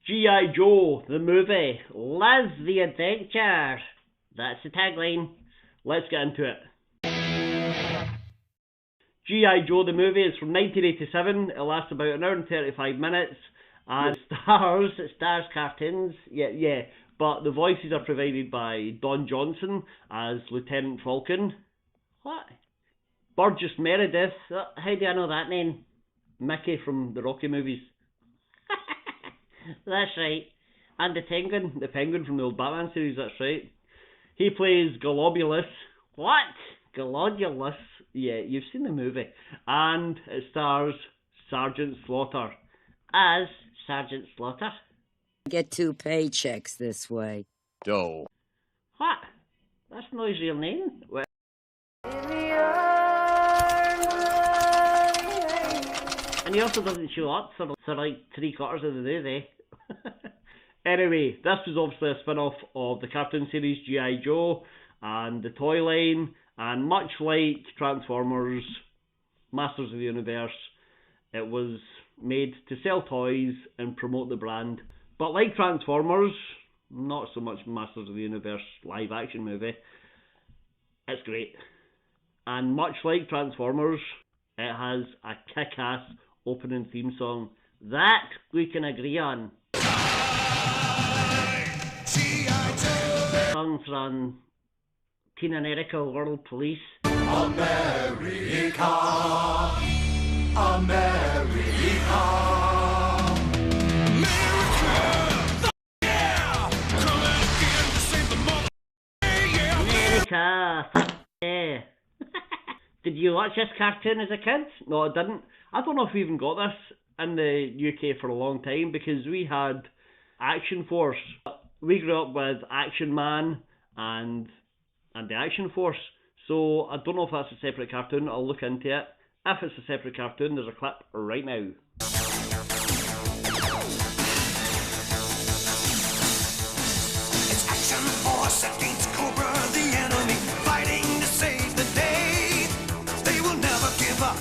G.I. Joe, the movie. Live the adventure. That's the tagline. Let's get into it. G.I. Joe, the movie, is from 1987. It lasts about an hour and 35 minutes. And it stars cartoons. Yeah. But the voices are provided by Don Johnson as Lieutenant Falcon. What? Burgess Meredith. How do I know that name? Mickey from the Rocky movies. That's right. And the penguin from the old Batman series, that's right. He plays Globulus. What? Globulus? Yeah, you've seen the movie. And it stars Sergeant Slaughter as Sergeant Slaughter. Get 2 paychecks this way. Doe. What? That's not his real name. Well, and he also doesn't show up for like 3/4 of the movie. Anyway, this was obviously a spin-off of the cartoon series G.I. Joe and the toy line, and much like Transformers, Masters of the Universe, it was made to sell toys and promote the brand. But like Transformers, not so much Masters of the Universe live action movie, it's great. And much like Transformers, it has a kick-ass opening theme song that we can agree on. Song from Teen and Erica World Police. America, America, America, yeah! Come out again to save the mother, yeah! America, yeah. Did you watch this cartoon as a kid? No, I didn't. I don't know if we even got this in the UK for a long time, because we had Action Force. We grew up with Action Man and the Action Force. So I don't know if that's a separate cartoon. I'll look into it. If it's a separate cartoon, there's a clip right now. It's Action Force against Cobra, the enemy, fighting to save the day. They will never give up.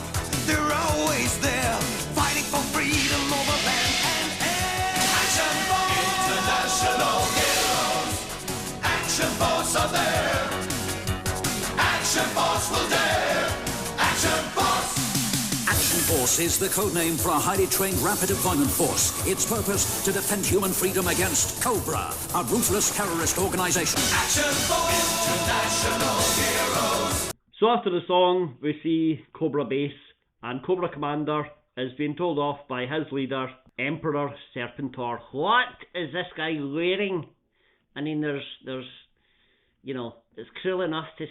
They're always there, fighting for freedom over land and air. Action Force, international heroes. Action Force are there. Action Force will dare. Action Force. Action Force is the code name for a highly trained rapid deployment force. Its purpose, to defend human freedom against Cobra, a ruthless terrorist organization. Action Force, international heroes. So after the song, we see Cobra Base, and Cobra Commander is being told off by his leader, Emperor Serpentor. What is this guy wearing? I mean, there's, you know, it's cruel enough to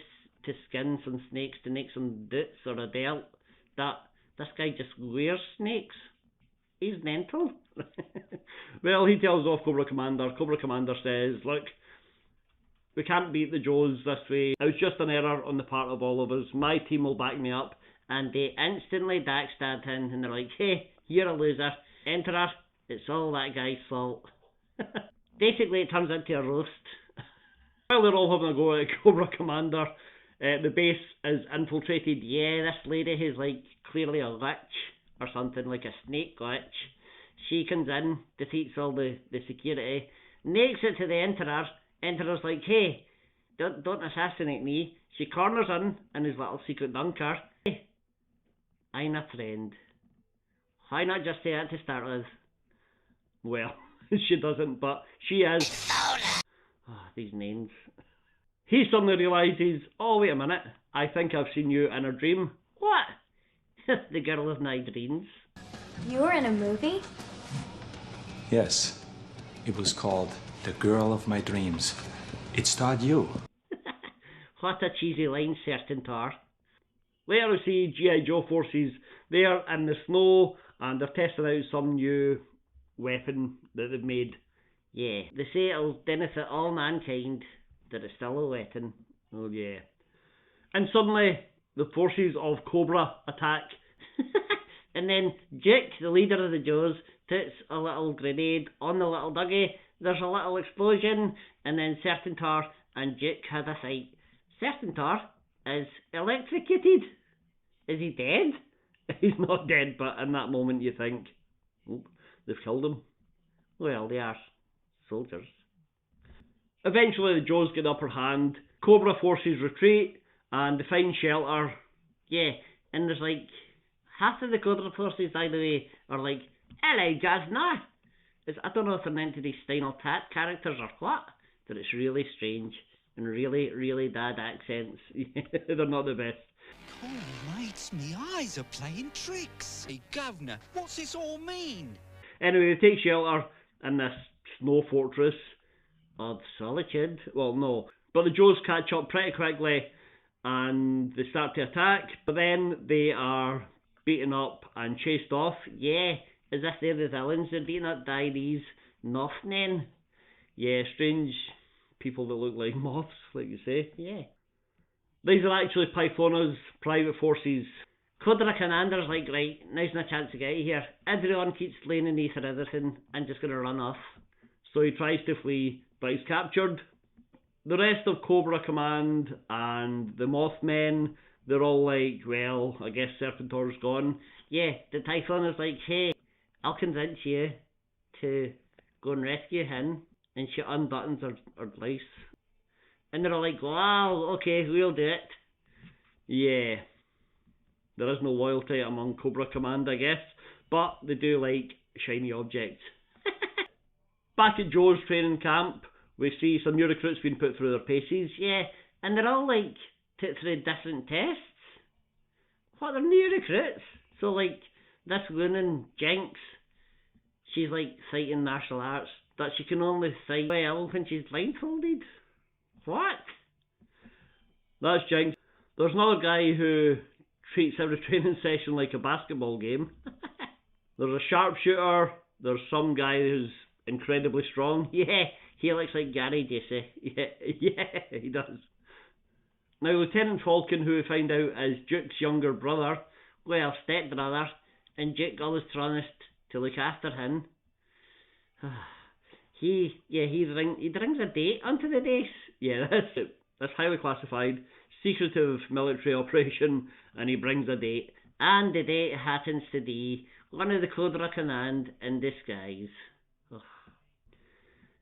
skin some snakes to make some boots or a belt. That this guy just wears snakes. He's mental. Well, he tells off Cobra Commander. Cobra Commander says, look, we can't beat the Joes this way. It was just an error on the part of all of us. My team will back me up. And they instantly backstabbed him, and they're like, hey, you're a loser. Emperor, it's all that guy's fault. Basically, it turns into a roast. While they're all having a go at Cobra Commander, the base is infiltrated. Yeah, this lady who's like clearly a lich or something, like a snake lich. She comes in, defeats all the security, nakes it to the Emperor. Emperor's like, hey, don't assassinate me. She corners in his little secret bunker. Hey, I'm a friend. Why not just say that to start with? Well, she doesn't, but she is. Oh, these names. He suddenly realises, oh wait a minute, I think I've seen you in a dream. What? The girl of my dreams. You were in a movie? Yes. It was called The Girl of My Dreams. It starred you. What a cheesy line, Serpentor. Later we see G.I. Joe forces. They're in the snow and they're testing out some new weapon that they've made. Yeah, they say it'll benefit all mankind, that it's still a weapon. Oh yeah. And suddenly, the forces of Cobra attack. And then Jake, the leader of the Joes, puts a little grenade on the little doggy. There's a little explosion, and then Serpentor and Jake have a fight. Serpentor is electrocuted. Is he dead? He's not dead, but in that moment you think, oh, they've killed him. Well, they are soldiers. Eventually the Joes get the upper hand, Cobra forces retreat, and they find shelter. Yeah, and there's like, half of the Cobra forces, by the way, are like, hello, Gazna. I don't know if they're meant to be Spinal Tap characters or what, but it's really strange, and really, really bad accents. They're not the best. Oh, mates, me eyes are playing tricks. Hey, Governor, what's this all mean? Anyway, they take shelter in this snow fortress of solitude. Well, no. But the Joes catch up pretty quickly and they start to attack, but then they are beaten up and chased off. Yeah, as if they're the villains. They're beaten up by these Northmen. Yeah, strange people that look like moths, like you say. Yeah. These are actually Pythona's private forces. Codra Commander's like, right, now's my chance to get out of here. Everyone keeps blaming me for everything. I'm just going to run off. So he tries to flee, but he's captured. The rest of Cobra Command and the Mothmen, they're all like, well, I guess Serpentor's gone. Yeah, the Typhon is like, hey, I'll convince you to go and rescue him. And she unbuttons her blouse. And they're all like, wow, okay, we'll do it. Yeah. There is no loyalty among Cobra Command, I guess. But they do like shiny objects. Back at Joe's training camp, we see some new recruits being put through their paces. Yeah, and they're all like, put through different tests. What, they're new recruits? So like, this woman, Jinx, she's like fighting martial arts, but she can only fight well when she's blindfolded. What? That's Jinx. There's another guy who treats every training session like a basketball game. There's a sharpshooter. There's some guy who's incredibly strong. Yeah, he looks like Gary Ducey. Yeah, he does. Now, Lieutenant Falcon, who we find out is Duke's younger brother, well, stepbrother, and Duke always promised to look after him. He brings a date onto the base. Yeah, that's highly classified, secretive military operation, and he brings a date. And the date happens to be one of the Cobra Command in disguise. Ugh.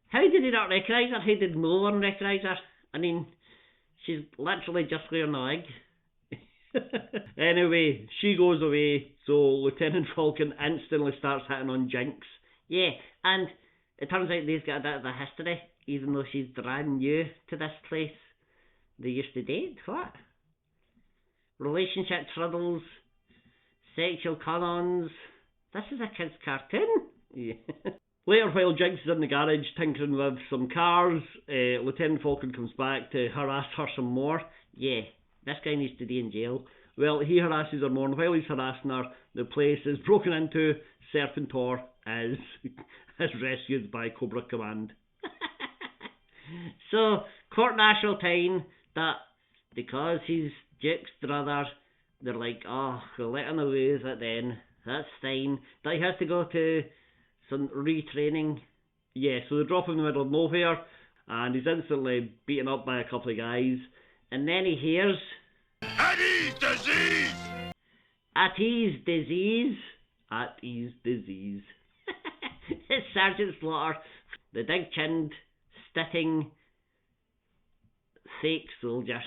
How did he not recognise her? How did no one recognise her? I mean, she's literally just wearing a wig. Anyway, she goes away, so Lieutenant Falcon instantly starts hitting on Jinx. Yeah, and it turns out they've got a bit of a history, even though she's brand new to this place. They used to date, what? Relationship troubles, sexual con-ons. This is a kid's cartoon. Yeah. Later, while Jinx is in the garage tinkering with some cars, Lieutenant Falcon comes back to harass her some more. Yeah, this guy needs to be in jail. Well, he harasses her more, and while he's harassing her, the place is broken into. Serpentor is rescued by Cobra Command. So, court martial time, that because he's Duke's brother, they're like, oh, we'll let him away with it then. That's fine. But he has to go to some retraining. Yeah, so they drop him in the middle of nowhere, and he's instantly beaten up by a couple of guys. And then he hears, At ease, disease! At ease, disease. At ease, disease. It's Sergeant Slaughter, the big-chinned, stitting, fake soldier.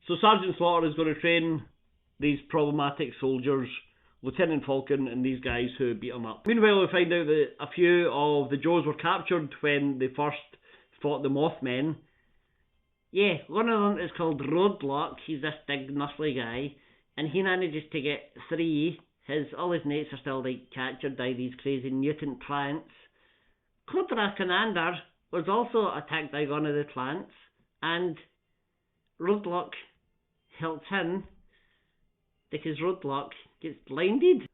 So Sergeant Slaughter is going to train these problematic soldiers, Lieutenant Falcon and these guys who beat him up. Meanwhile, we find out that a few of the Joes were captured when they first fought the Mothmen. Yeah, one of them is called Roadblock. He's this big, muscly guy, and he manages to get 3. All his mates are still like captured by these crazy mutant plants. Cobra Commander was also attacked by one of the plants, and Roadblock helps him because Roadblock gets blinded.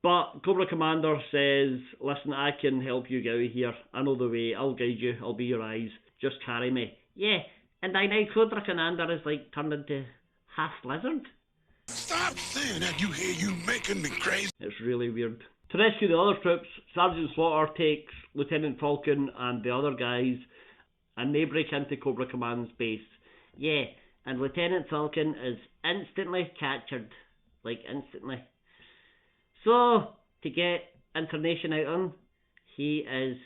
But Cobra Commander says, listen, I can help you get out of here. I know the way. I'll guide you. I'll be your eyes. Just carry me. Yeah, and by now Cobra Commander is like turned into half lizard. Stop saying that, you making me crazy. It's really weird. To rescue the other troops, Sergeant Slaughter takes Lieutenant Falcon and the other guys, and they break into Cobra Command's base. Yeah, and Lieutenant Falcon is instantly captured. Like, instantly. So, to get information out of him, he is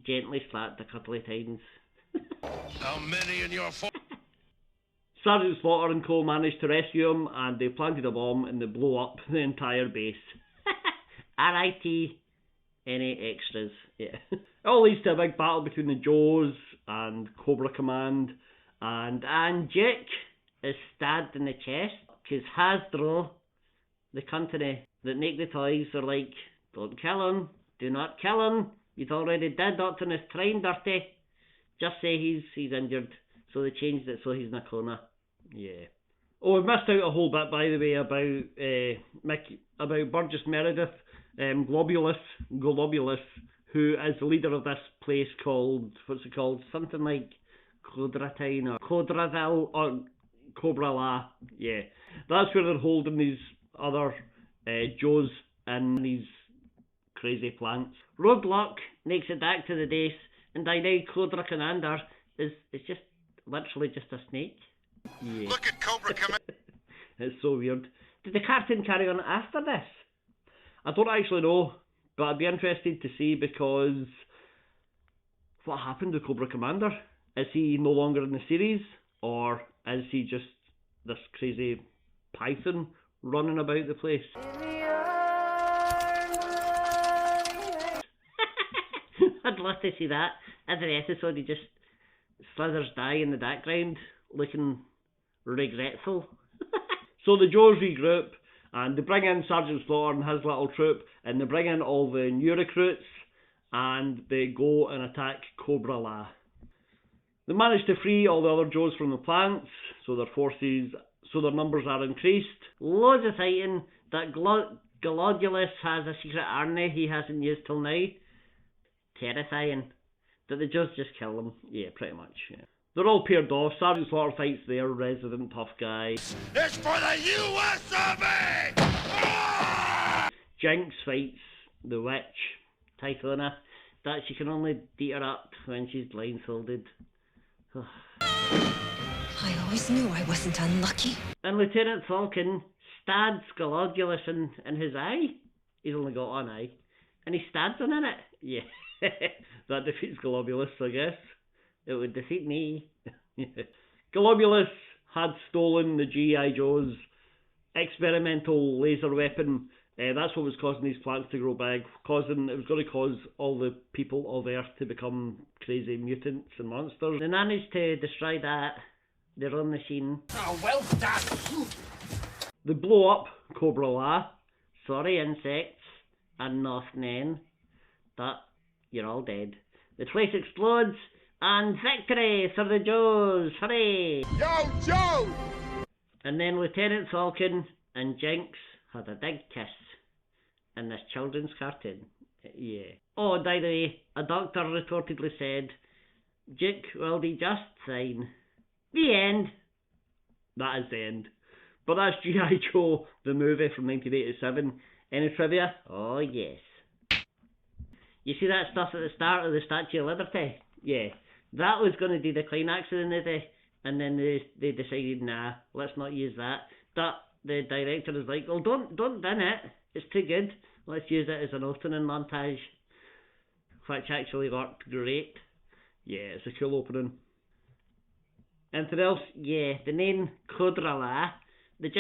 gently slapped a couple of times. How many in your Sergeant Slaughter and co manage to rescue him, and they planted a bomb and they blow up the entire base. R.I.T. Any extras? Yeah. It all leads to a big battle between the Joes and Cobra Command, and Jake is stabbed in the chest because Hasbro, the company that make the toys, are like, don't kill him, do not kill him, he's already dead up in his train dirty, just say he's injured. So they changed it so he's in a corner. Yeah. Oh, we've missed out a whole bit, by the way, about Burgess Meredith, Globulus, who is the leader of this place called, what's it called? Something like Codratine or Codraville or Cobra La. Yeah. That's where they're holding these other Joes in these crazy plants. Roadblock makes it back to the base, and by now Cobra Commander is just literally just a snake. Yeah. Look at Cobra Commander. It's so weird. Did the cartoon carry on after this? I don't actually know, but I'd be interested to see, because what happened to Cobra Commander? Is he no longer in the series, or is he just this crazy python running about the place? I'd love to see that. Every episode he just slithers by in the background, looking regretful. So the Joes regroup, and they bring in Sergeant Slaughter and his little troop, and they bring in all the new recruits, and they go and attack Cobra La. They manage to free all the other Joes from the plants, so their numbers are increased. Loads of fighting. That Glodulus has a secret army he hasn't used till now. Terrifying. That the Joes just kill them. Yeah, pretty much. Yeah. They're all paired off. Sergeant Slaughter fights their resident tough guy. It's for the U.S. Army! Ah! Jinx fights the witch, Typhona, that she can only beat her up when she's blindfolded. I always knew I wasn't unlucky. And Lieutenant Falcon stabs Glodulus in his eye. He's only got one eye. And he stabs him in it. Yeah. That defeats Globulus, I guess. It would defeat me. Globulus had stolen the G.I. Joe's experimental laser weapon. That's what was causing these plants to grow big. It was going to cause all the people of Earth to become crazy mutants and monsters. They managed to destroy that. They're on the scene. Oh, well done! They blow up Cobra La. Sorry, insects and Northmen. But you're all dead. The place explodes, and victory for the Joes! Hooray! Yo, Joe! And then Lieutenant Falcon and Jinx had a big kiss in this children's cartoon. Yeah. Oh, by the way, a doctor reportedly said, Duke will be just fine. The end. That is the end. But that's G.I. Joe, the movie from 1987. Any trivia? Oh, yes. You see that stuff at the start of the Statue of Liberty? Yeah. That was going to be the climax of the movie, and then they decided, nah, let's not use that. But the director is like, well, don't bin it. It's too good. Let's use it as an opening montage, which actually worked great. Yeah, it's a cool opening. Anything else? Yeah, the name Cobra La. They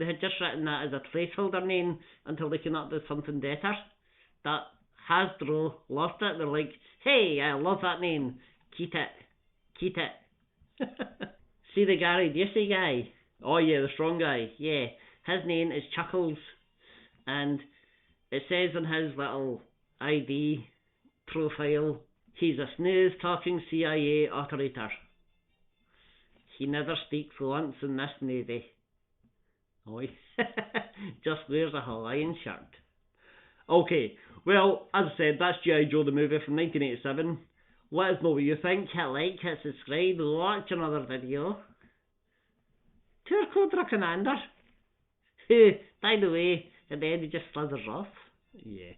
had just written that as a placeholder name until they came up with something better. That Hasbro loved it. They're like, hey, I love that name. Keep it. See the Gary Busey guy? Oh yeah, the strong guy. Yeah, his name is Chuckles, and it says on his little ID profile, he's a smooth-talking CIA operator. He never speaks once in this movie. Oh, just wears a Hawaiian shirt. Okay, well, as I said, that's G.I. Joe the movie from 1987. Let us know what you think. Hit like, hit subscribe, watch another video. To our Cobra Commander, who, by the way, at the end he just slithers off. Yeah.